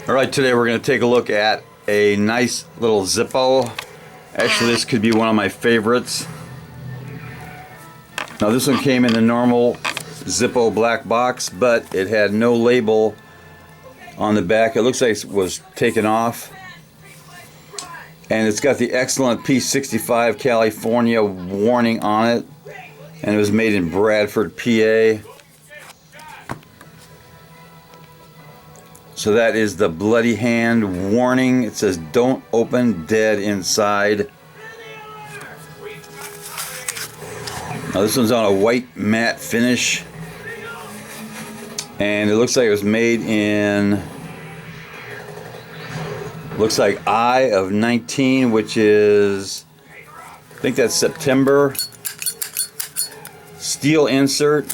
Alright, today we're going to take a look at a nice little Zippo. Actually, this could be one of my favorites. Now this one came in the normal Zippo black box, but it had no label on the back. It looks like it was taken off. And it's got the excellent P65 California warning on it. And it was made in Bradford, PA. So that is the bloody hand warning. It says don't open, dead inside. Now this one's on a white matte finish. And it looks like it was made in, looks like I of 19, which is, I think that's September. Steel insert.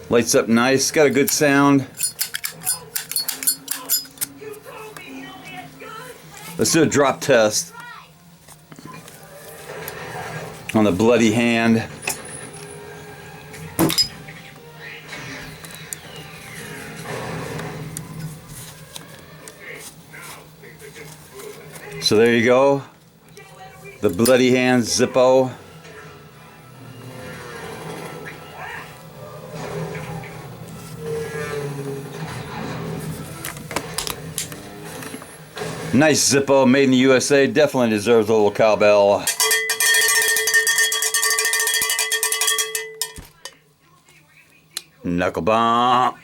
Lights up nice. Got a good sound. Let's do a drop test on the bloody hand. So there you go, the bloody hand Zippo. Nice Zippo, made in the USA, definitely deserves a little cowbell. Knuckle bump.